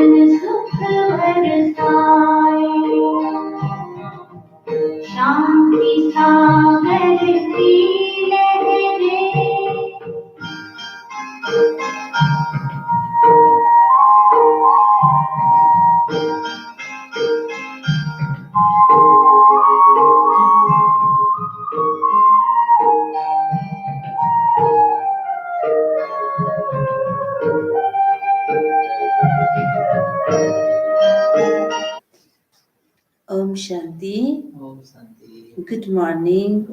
सुख बरसाए, शांति सागर की लहरें, ओम शांति। Good morning.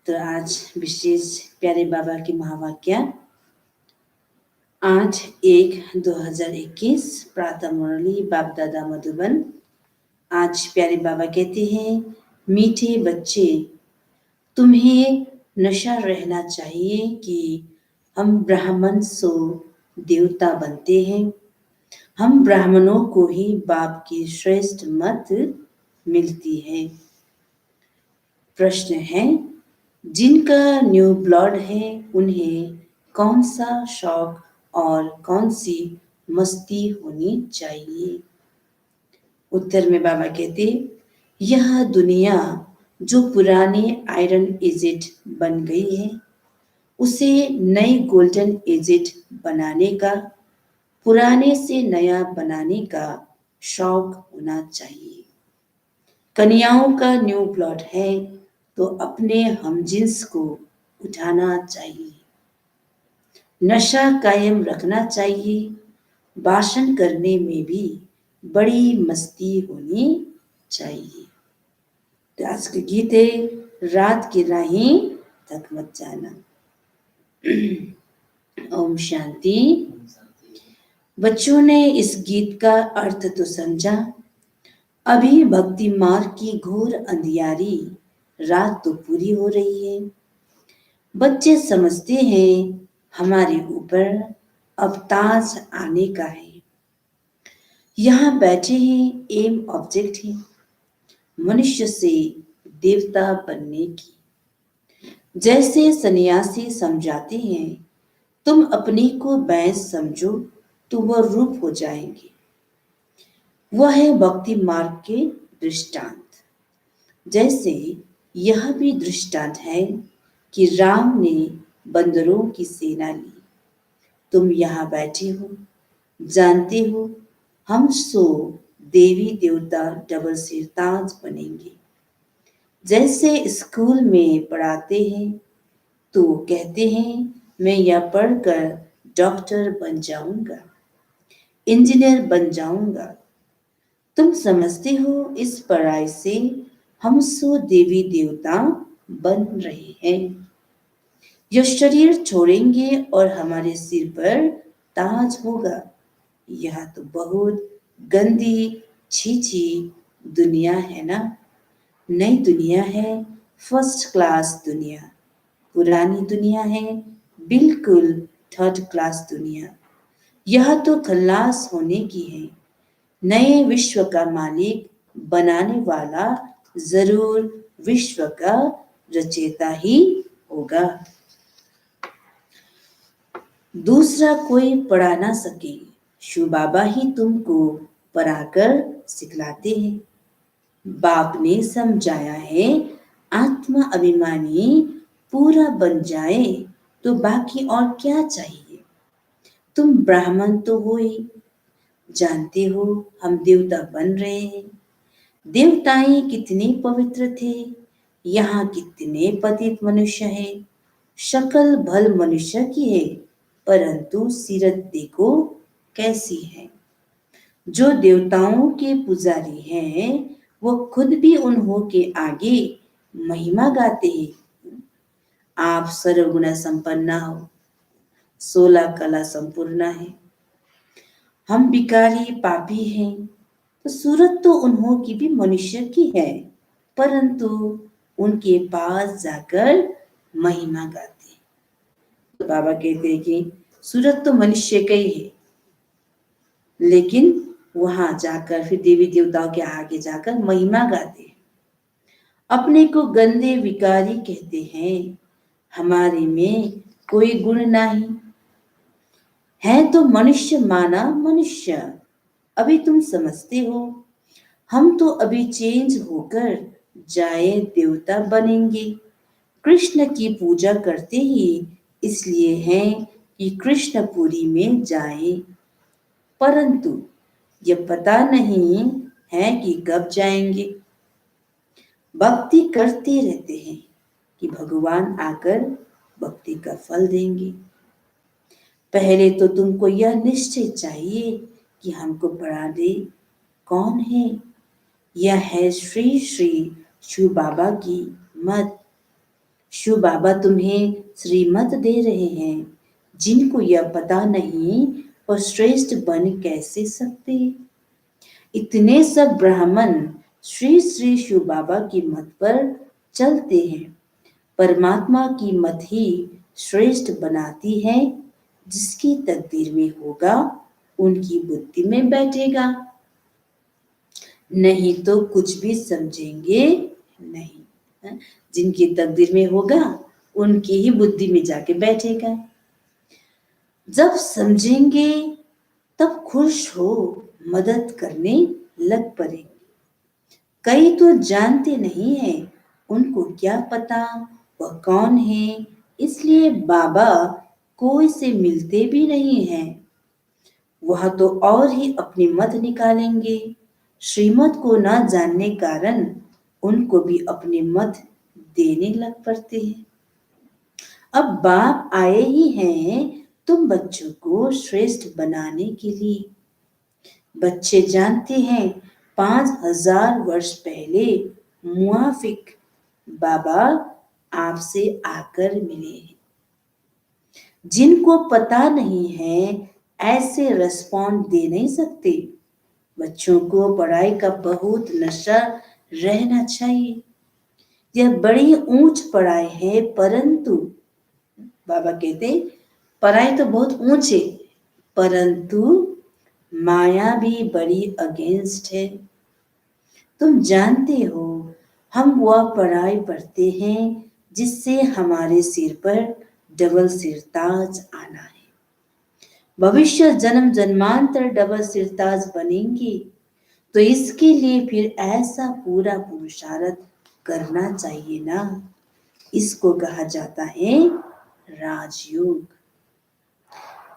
तो आज विशेष प्यारे बाबा की महावाक्य 8/1/2021 प्रातः मुरली बाप दादा मधुबन। आज प्यारे बाबा कहते हैं, मीठे बच्चे, तुम्हें नशा रहना चाहिए कि हम ब्राह्मण सो देवता बनते हैं। हम ब्राह्मणों को ही बाप की श्रेष्ठ मत मिलती है। प्रश्न है, जिनका न्यू ब्लड है उन्हें कौन सा शौक और कौन सी मस्ती होनी चाहिए? उत्तर में बाबा कहते, यह दुनिया जो पुराने आयरन एजेड बन गई है, उसे नई गोल्डन एजेड बनाने का, पुराने से नया बनाने का शौक होना चाहिए। कन्याओं का न्यू ब्लड है तो अपने हमजिन्स को उठाना चाहिए, नशा कायम रखना चाहिए, भाषण करने में भी बड़ी मस्ती होनी चाहिए। तो आज के गीत है, रात की राहें तक मत जाना। ओम शांति। बच्चों ने इस गीत का अर्थ तो समझा। अभी भक्ति मार्ग की घोर अंधियारी रात तो पूरी हो रही है। बच्चे समझते हैं हमारे ऊपर अब ताज आने का है। यहाँ बैठे हैं, एम ऑब्जेक्ट है मनुष्य से देवता बनने की। जैसे सन्यासी समझाते हैं, तुम अपने को भैंस समझो तो वह रूप हो जाएंगे। वह है भक्ति मार्ग के दृष्टांत। जैसे यह भी दृष्टांत है कि राम ने बंदरों की सेना ली। तुम यहाँ बैठे हो, जानते हो हम सो देवी देवता डबल सिर ताज बनेंगे। जैसे स्कूल में पढ़ाते हैं तो कहते हैं मैं यह पढ़कर डॉक्टर बन जाऊंगा, इंजीनियर बन जाऊंगा। तुम समझते हो इस पढ़ाई से हम सो देवी देवता बन रहे हैं। यह शरीर छोड़ेंगे और हमारे सिर पर ताज होगा। यह तो बहुत गंदी छीछी दुनिया है ना। नई दुनिया है, फर्स्ट क्लास दुनिया। पुरानी दुनिया है बिल्कुल थर्ड क्लास दुनिया। यह तो खल्लास होने की है। नए विश्व का मालिक बनाने वाला जरूर विश्व का रचयिता ही होगा। दूसरा कोई पढ़ा ना सके, शिव बाबा ही तुमको पढ़ाकर सिखलाते हैं। बाप ने समझाया है, आत्मा अभिमानी पूरा बन जाए तो बाकी और क्या चाहिए। तुम ब्राह्मण तो हो ही, जानते हो हम देवता बन रहे हैं। देवताएं कितने पवित्र थे, यहाँ कितने पतित मनुष्य हैं। शक्ल भल मनुष्य की है, परंतु सीरत देखो कैसी है। जो देवताओं के पुजारी हैं, वो खुद भी उन्हों के आगे महिमा गाते हैं। आप सर्वगुण संपन्ना हो, 16 कला संपूर्ण है। हम बिकारी पापी हैं, तो सूरत तो उन्हों की भी मनुष्य की है, परंतु उनके पास जाकर महिमा गाते। तो बाबा कहते हैं कि सूरत तो मनुष्य का ही है, लेकिन वहां जाकर फिर देवी देवताओं के आगे जाकर महिमा गाते हैं। अपने को गंदे विकारी कहते हैं, हमारे में कोई गुण नहीं। है तो मनुष्य माना मनुष्य। अभी तुम समझते हो, हम तो अभी चेंज होकर जाए देवता बनेंगे। कृष्ण की पूजा करते ही इसलिए हैं कि कृष्णपुरी में जाए, परंतु यह पता नहीं है कि कब जाएंगे। भक्ति करते रहते हैं कि भगवान आकर भक्ति का फल देंगे। पहले तो तुमको यह निश्चय चाहिए कि हमको पढ़ाने कौन है। यह है श्री श्री शिव बाबा की मत। शिव बाबा तुम्हें श्रीमत दे रहे हैं। जिनको यह पता नहीं वो श्रेष्ठ बन कैसे सकते। इतने सब ब्राह्मण श्री श्री शिव बाबा की मत पर चलते हैं। परमात्मा की मत ही श्रेष्ठ बनाती है। जिसकी तकदीर में होगा उनकी बुद्धि में बैठेगा, नहीं तो कुछ भी समझेंगे नहीं। जिनकी तकदीर में होगा उनकी ही बुद्धि में जाके बैठेगा। जब समझेंगे तब खुश हो मदद करने लग पड़ेंगे। कई तो जानते नहीं है, उनको क्या पता वह कौन है, इसलिए बाबा कोई से मिलते भी नहीं हैं। वह तो और ही अपनी मत निकालेंगे। श्रीमत को न जानने कारण उनको भी अपने मत देने लग पड़ते हैं। अब बाप आए ही हैं तुम बच्चों को श्रेष्ठ बनाने के लिए। बच्चे जानते हैं 5000 वर्ष पहले मुआफिक बाबा आपसे आकर मिले हैं। जिनको पता नहीं है ऐसे रिस्पॉन्ड दे नहीं सकते। बच्चों को पढ़ाई का बहुत नशा रहना चाहिए। यह बड़ी ऊंच पढ़ाई है, परंतु बाबा कहते पढ़ाई तो बहुत ऊंचे, परंतु माया भी बड़ी अगेंस्ट है। तुम जानते हो हम वह पढ़ाई पढ़ते हैं जिससे हमारे सिर पर डबल सिरताज आना है। भविष्य जन्म जन्मांतर डबल सिरताज बनेंगे, तो इसके लिए फिर ऐसा पूरा पुरुषार्थ करना चाहिए ना। इसको कहा जाता है राजयोग।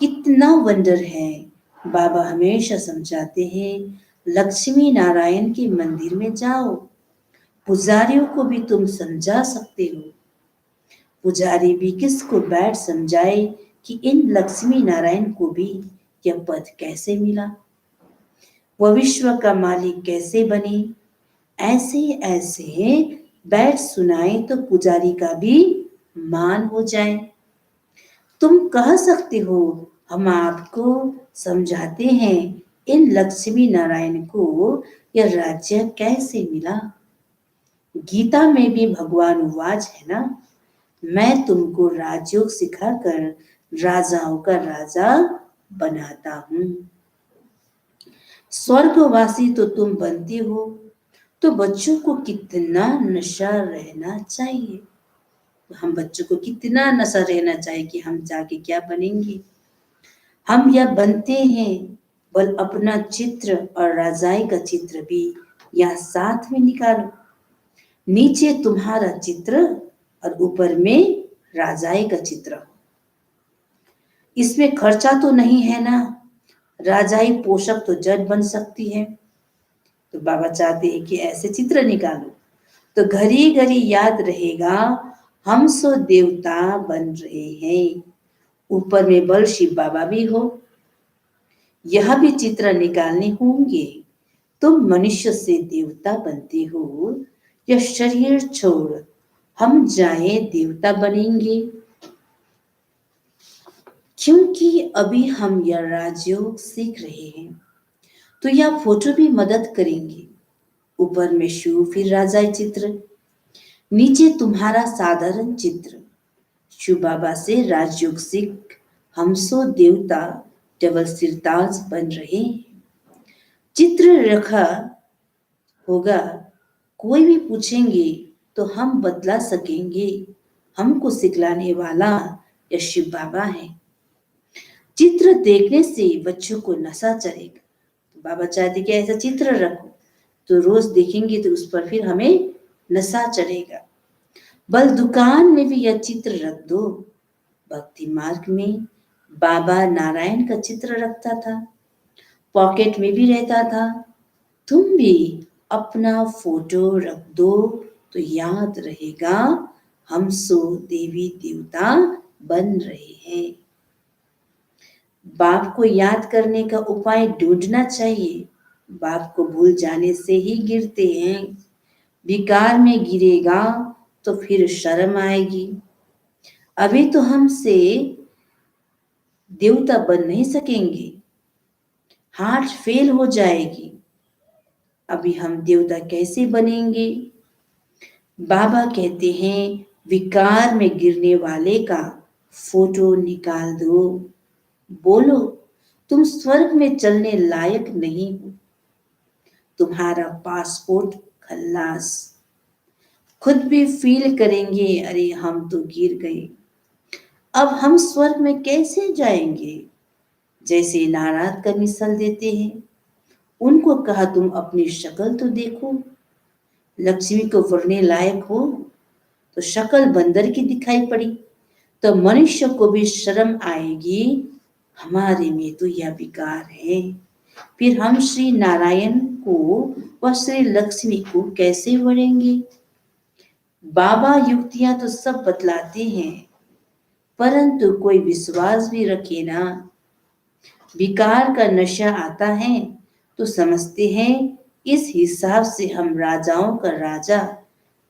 कितना वंडर है। बाबा हमेशा समझाते हैं लक्ष्मी नारायण के मंदिर में जाओ। पुजारियों को भी तुम समझा सकते हो। पुजारी भी किसको बैठ समझाए कि इन लक्ष्मी नारायण को भी यह पद कैसे मिला, वह विश्व का मालिक कैसे बने। ऐसे ऐसे बैठ सुनाए तो पुजारी का भी मान हो जाए। तुम कह सकते हो हम आपको समझाते हैं इन लक्ष्मी नारायण को यह राज्य कैसे मिला। गीता में भी भगवान वाच है ना, मैं तुमको राजयोग सिखाकर राजाओं का राजा बनाता हूं। स्वर्गवासी तो तुम बनते हो, तो बच्चों को कितना नशा रहना चाहिए। हम बच्चों को कितना नशा रहना चाहिए कि हम जाके क्या बनेंगे। हम यह बनते हैं, बल अपना चित्र और राजाई का चित्र भी यहाँ साथ में निकालो। नीचे तुम्हारा चित्र और ऊपर में राजाई का चित्र हो। इसमें खर्चा तो नहीं है ना। राजाई पोषक तो जज बन सकती है। तो बाबा चाहते हैं कि ऐसे चित्र निकालो तो घड़ी घड़ी याद रहेगा हम सो देवता बन रहे हैं। ऊपर में बल शिव बाबा भी हो। यह भी चित्र निकालने होंगे। तुम मनुष्य से देवता बनते हो, यह शरीर छोड़ हम जाए देवता बनेंगे। क्योंकि अभी हम यह राजयोग सीख रहे हैं, तो यह फोटो भी मदद करेंगे। ऊपर में शिव फिर राजाई चित्र, नीचे तुम्हारा साधारण चित्र। शिव बाबा से राजयोग सीख हम सो देवता डबल सिरताज बन रहे हैं। चित्र रखा होगा, कोई भी पूछेंगे तो हम बतला सकेंगे। हमको सिखलाने वाला यह शिव बाबा है। चित्र देखने से बच्चों को नशा चढ़ेगा। तो बाबा चाहते कि ऐसा चित्र रखो, तो रोज देखेंगे तो उस पर फिर हमें नशा चढ़ेगा। बल दुकान में भी यह चित्र रख दो। भक्ति मार्ग में बाबा नारायण का चित्र रखता था, पॉकेट में भी रहता था। तुम भी अपना फोटो रख दो तो याद रहेगा हम सो देवी देवता बन रहे हैं। बाप को याद करने का उपाय ढूंढना चाहिए। बाप को भूल जाने से ही गिरते हैं। विकार में गिरेगा तो फिर शर्म आएगी। अभी तो हमसे देवता बन नहीं सकेंगे, हार्ट फेल हो जाएगी। अभी हम देवता कैसे बनेंगे? बाबा कहते हैं विकार में गिरने वाले का फोटो निकाल दो। बोलो तुम स्वर्ग में चलने लायक नहीं हो, तुम्हारा पासपोर्ट खल्लास। खुद भी फील करेंगे अरे हम तो गिर गए, अब हम स्वर्ग में कैसे जाएंगे? जैसे नारद का मिसाल देते हैं, उनको कहा तुम अपनी शक्ल तो देखो, लक्ष्मी को वरने लायक हो तो शक्ल बंदर की दिखाई पड़ी, तो मनुष्य को भी शर्म आएगी हमारे में तो यह विकार है। फिर हम श्री नारायण को व श्री लक्ष्मी को कैसे वरेंगे? बाबा युक्तियां तो सब बतलाते हैं, परंतु कोई विश्वास भी रखे ना। विकार का नशा आता है तो समझते हैं इस हिसाब से हम राजाओं का राजा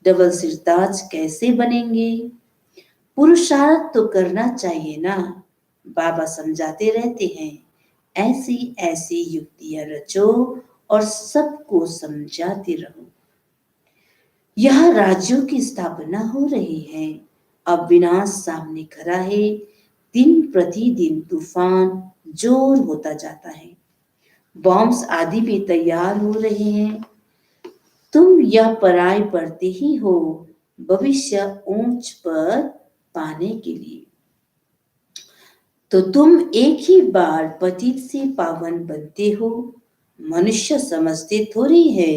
डबल सिरताज कैसे बनेंगे? पुरुषार्थ तो करना चाहिए ना। बाबा समझाते रहते हैं ऐसी ऐसी युक्तियां रचो और सबको समझाते रहो। यह राज्यों की स्थापना हो रही है, अब विनाश सामने खड़ा है। दिन प्रतिदिन तूफान जोर होता जाता है, बॉम्ब्स आदि भी तैयार हो रहे हैं। तुम यह पराई पढ़ते ही हो भविष्य ऊंच पर पाने के लिए। तो तुम एक ही बार पतित से पावन बनते हो। मनुष्य समझते थोड़ी है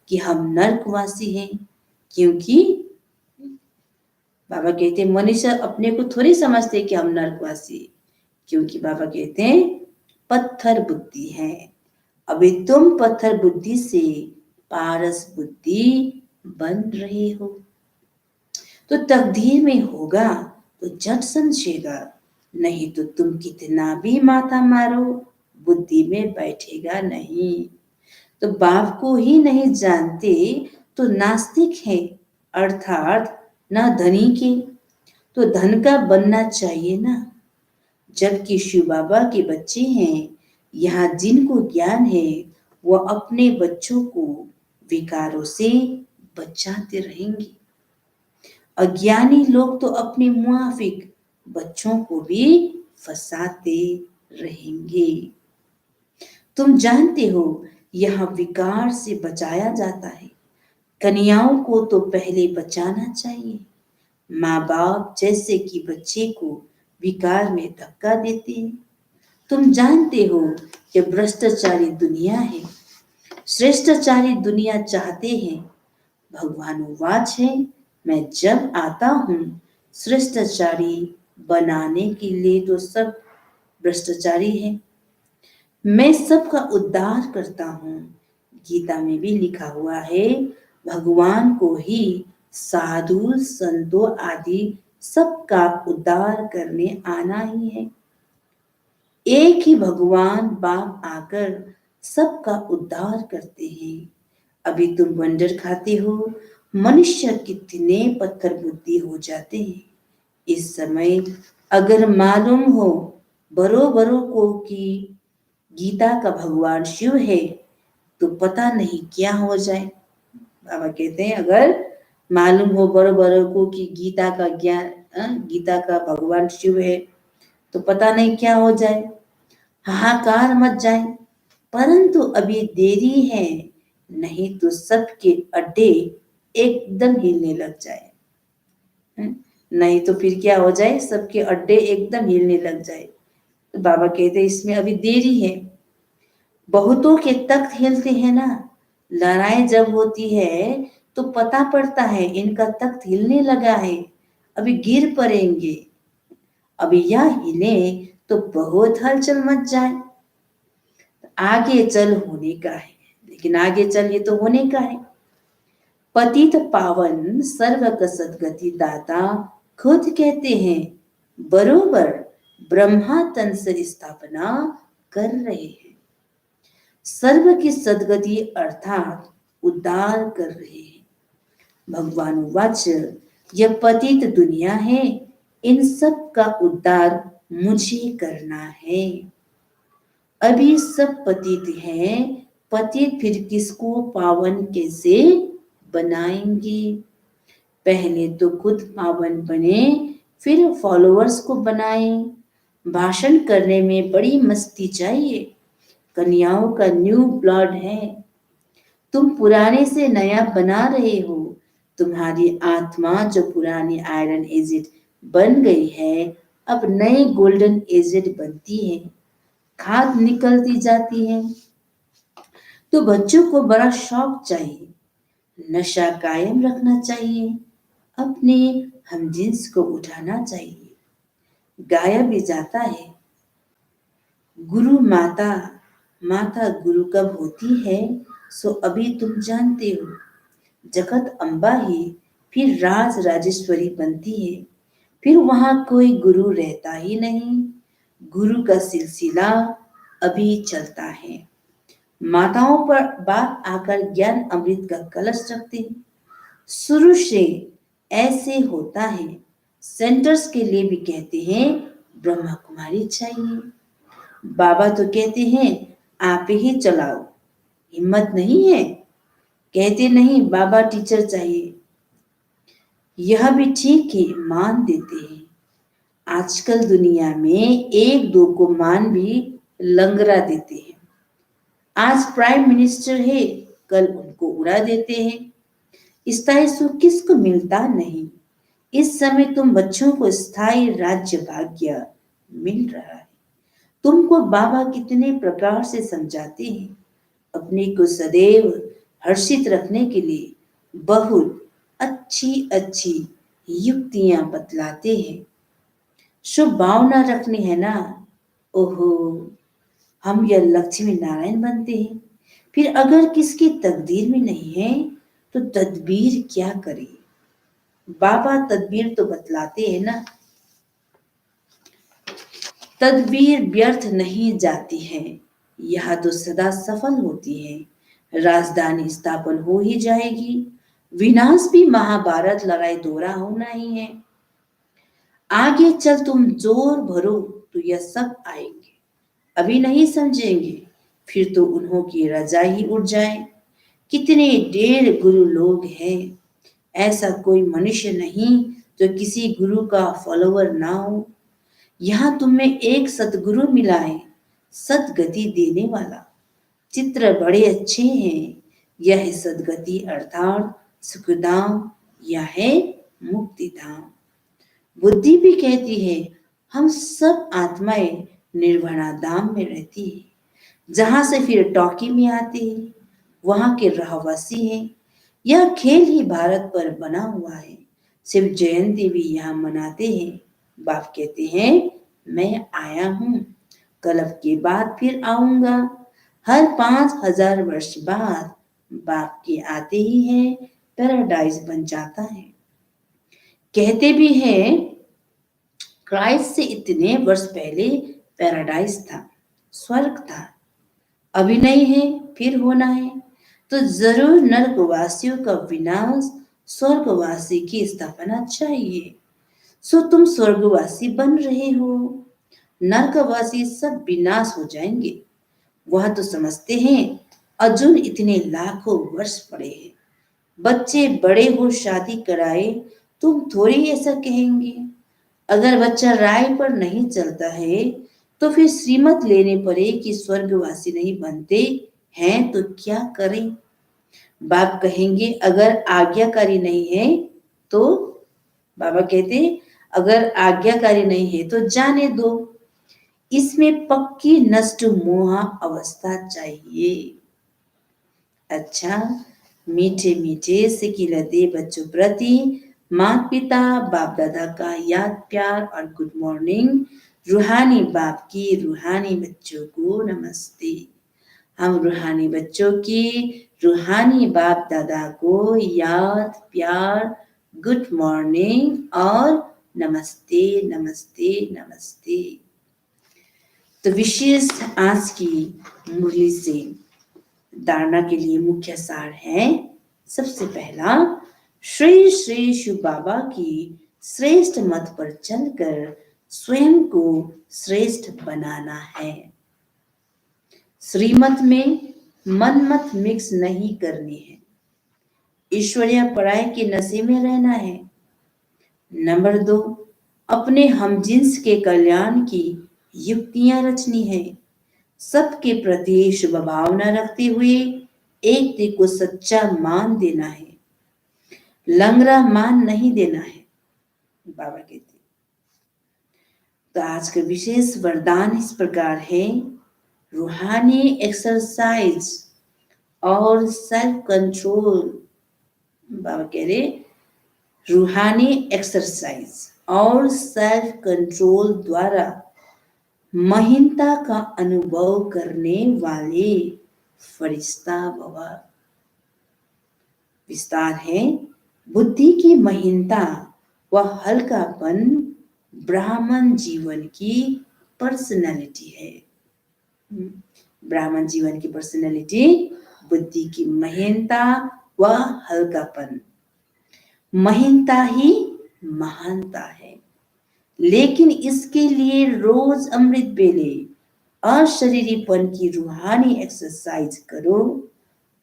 कि हम नरकवासी हैं, क्योंकि बाबा कहते हैं मनुष्य अपने को थोड़ी समझते कि हम नरकवासी, क्योंकि बाबा कहते हैं पत्थर बुद्धि है। अभी तुम पत्थर बुद्धि से पारस बुद्धि बन रहे हो, तो तकदीर में होगा तो झट समझेगा, नहीं तो तुम कितना भी माथा मारो बुद्धि में बैठेगा नहीं। तो बाप को ही नहीं जानते तो नास्तिक है, अर्थात ना धनी के। तो धन का बनना चाहिए ना। जबकि शिव बाबा के बच्चे हैं, यहाँ जिनको ज्ञान है वह अपने बच्चों को विकारों से बचाते रहेंगे। अज्ञानी लोग तो अपने मुआफिक बच्चों को भी फंसाते रहेंगे। तुम जानते हो यह विकार से बचाया जाता है। कन्याओं को तो पहले बचाना चाहिए। माँ बाप जैसे कि बच्चे को विकार में धक्का देते हैं। तुम जानते हो कि भ्रष्टाचारी दुनिया है, श्रेष्ठाचारी दुनिया चाहते हैं। भगवान वाच है मैं जब आता हूँ श्रेष्ठाचारी बनाने के लिए तो सब भ्रष्टाचारी है। मैं सबका उद्धार करता हूँ। गीता में भी लिखा हुआ है भगवान को ही साधु संतों आदि सबका उद्धार करने आना ही है। एक ही भगवान बाप आकर सबका उद्धार करते हैं। अभी तुम वंडर खाते हो, मनुष्य कितने पत्थर बुद्धि हो जाते हैं। इस समय अगर मालूम हो बरो बरो को कि गीता का भगवान शिव है तो पता नहीं क्या हो जाए। बाबा कहते हैं अगर मालूम हो बरो बरो को कि गीता का ज्ञान, गीता का भगवान शिव है तो पता नहीं क्या हो जाए, हाहाकार मच जाए। परंतु अभी देरी है, नहीं तो सबके अड्डे एकदम हिलने लग जाए। नहीं तो फिर क्या हो जाए, सबके अड्डे एकदम हिलने लग जाए। तो बाबा कहते इसमें अभी देरी है। बहुतों के तख्त हिलते हैं ना, लड़ाई जब होती है तो पता पड़ता है इनका तख्त हिलने लगा है, अभी गिर पड़ेंगे। अभी यह हिले तो बहुत हलचल मच जाए। आगे चल होने का है, लेकिन आगे चल ये तो होने का है। पतित पावन सर्व का सदगति दाता खुद कहते हैं, बरोबर ब्रह्मा तन से स्थापना कर रहे हैं। सर्व की सदगति अर्थात उद्धार कर रहे हैं। भगवान वाच, यह पतित दुनिया है, इन सब का उद्धार मुझे करना है। अभी सब पतित हैं, पतित फिर किसको पावन कैसे बनाएंगे? पहले तो खुद पावन बने, फिर फॉलोअर्स को बनाएं। भाषण करने में बड़ी मस्ती चाहिए, कन्याओं का न्यू ब्लड है। तुम पुराने से नया बना रहे हो। तुम्हारी आत्मा जो पुरानी आयरन एजिड बन गई है, अब नई गोल्डन एजिड बनती है, खाद निकलती जाती है। तो बच्चों को बड़ा शौक चाहिए, नशा कायम रखना चाहिए, अपने हमजिन्स को उठाना चाहिए। गाया भी जाता है, गुरु माता, माता गुरु कब होती है सो अभी तुम जानते हो। जगत अम्बा ही फिर राज राजेश्वरी बनती है, फिर वहां कोई गुरु रहता ही नहीं। गुरु का सिलसिला अभी चलता है। माताओं पर बाप आकर ज्ञान अमृत का कलश रखते हैं। शुरू से ऐसे होता है। सेंटर्स के लिए भी कहते हैं ब्रह्मा कुमारी चाहिए। बाबा तो कहते हैं आप ही चलाओ, हिम्मत नहीं है। कहते नहीं बाबा टीचर चाहिए। यह भी ठीक है, मान देते हैं। आजकल दुनिया में एक दो को मान भी लंगरा देते हैं। आज प्राइम मिनिस्टर है, कल उनको उड़ा देते हैं। स्थायी सुख किसको मिलता नहीं। इस समय तुम बच्चों को स्थायी राज्य भाग्य मिल रहा है। तुमको बाबा कितने प्रकार से समझाते हैं, अपने को सदैव हर्षित रखने के लिए बहुत अच्छी अच्छी युक्तियां बतलाते हैं। शुभ भावना रखनी है ना, ओहो हम यह लक्ष्मी नारायण बनते हैं। फिर अगर किसकी तकदीर में नहीं है तो तदबीर क्या करे। बाबा तदबीर तो बतलाते हैं ना। तदबीर व्यर्थ नहीं जाती है, यह तो सदा सफल होती है। राजधानी स्थापन हो ही जाएगी, विनाश भी महाभारत लड़ाई दोहरा होना ही है। आगे चल तुम जोर भरो तो यह सब आएंगे, अभी नहीं समझेंगे फिर तो उन्हों की रजा ही उड़ जाए। कितने ढेर गुरु लोग हैं, ऐसा कोई मनुष्य नहीं जो किसी गुरु का फॉलोवर ना हो। यहाँ तुम्हें एक सतगुरु मिला है, सदगति देने वाला। चित्र बड़े अच्छे हैं, यह है सदगति अर्थात सुखधाम, यह है मुक्तिधाम। बुद्धि भी कहती है हम सब आत्माएं निर्वाणा धाम में रहती है, जहां से फिर टॉकी में आते हैं, वहां के रहवासी हैं। यह खेल ही भारत पर बना हुआ है, सिर्फ जयंती भी यहाँ मनाते हैं। बाप कहते हैं मैं आया हूँ, कल के बाद फिर आऊंगा। हर 5000 वर्ष बाद बाप के आते ही हैं, पैराडाइज बन जाता है। कहते भी हैं क्राइस्ट से इतने वर्ष पहले पैराडाइज था, स्वर्ग था, अभी नहीं है फिर होना है। तो जरूर नरकवासियों का विनाश, स्वर्गवासी की स्थापना चाहिए। सो तुम स्वर्गवासी बन रहे हो, नरकवासी सब विनाश हो जाएंगे। वह तो समझते हैं अर्जुन इतने लाखों वर्ष पड़े हैं, बच्चे बड़े हो शादी कराए, तुम थोड़ी ऐसा कहेंगे। अगर बच्चा राय पर नहीं चलता है तो फिर श्रीमत लेने पड़े कि स्वर्गवासी नहीं बनते हैं तो क्या करें। बाप कहेंगे अगर आज्ञाकारी नहीं है तो, बाबा कहते अगर आज्ञाकारी नहीं है तो जाने दो। इसमें पक्की नष्ट मोह अवस्था चाहिए। अच्छा, मीठे मीठे सिकिलते बच्चों प्रति माता पिता बाप दादा का याद प्यार और गुड मॉर्निंग। रूहानी बाप की रूहानी बच्चों को नमस्ते। हम रूहानी बच्चों की रूहानी बाप दादा को याद प्यार गुड मॉर्निंग और नमस्ते नमस्ते नमस्ते। तो विशेष आज की मुरली से धारणा के लिए मुख्य सार है। सबसे पहला, श्री श्री शिव बाबा की श्रेष्ठ मत पर चलकर स्वयं को श्रेष्ठ बनाना है। श्रीमत में मन मत मिक्स नहीं करनी है। ईश्वरीय पढ़ाई के नशे में रहना है। नंबर 2, अपने हमजिन्स के कल्याण की युक्तियां रचनी है। सबके प्रति शुभ भावना रखते हुए एक दूसरे को सच्चा मान देना है, लंगड़ा मान नहीं देना है, बाबा कहते। तो आज का विशेष वरदान इस प्रकार है। रूहानी एक्सरसाइज और सेल्फ कंट्रोल, बाबा कह रहे रूहानी एक्सरसाइज और सेल्फ कंट्रोल द्वारा महीनता का अनुभव करने वाले फरिश्ता बाबा। विस्तार है, बुद्धि की महीनता व हल्कापन ब्राह्मण जीवन की पर्सनालिटी है। ब्राह्मण जीवन की पर्सनालिटी बुद्धि की महीनता व हल्कापन। महीनता ही महानता है, लेकिन इसके लिए रोज अमृत बेले अशरीरीपन की रूहानी एक्सरसाइज करो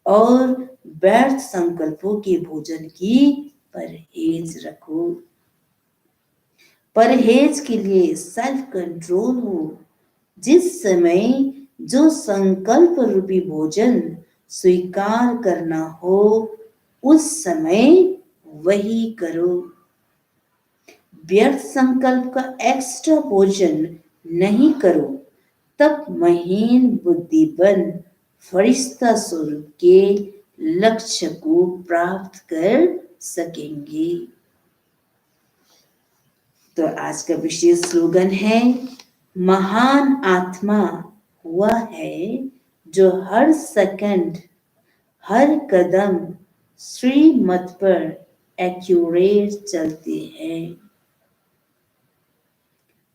और व्यर्थ संकल्पों के भोजन की परहेज रखो। परहेज के लिए सेल्फ कंट्रोल हो। जिस समय जो संकल्प रूपी भोजन स्वीकार करना हो उस समय वही करो। व्यर्थ संकल्प का एक्स्ट्रा भोजन नहीं करो, तब महीन बुद्धि बन फरिश्ता स्वरूप के लक्ष्य को प्राप्त कर सकेंगे। तो आज का विशेष स्लोगन है, महान आत्मा वह है जो हर सेकंड हर कदम श्रीमत पर एक्यूरेट चलते हैं।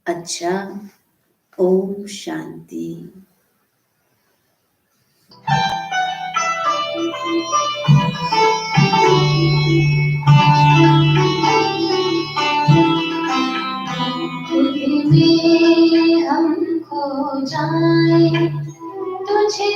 अच्छा, ओम शांति। खुद में हम खो जाए, तुझसे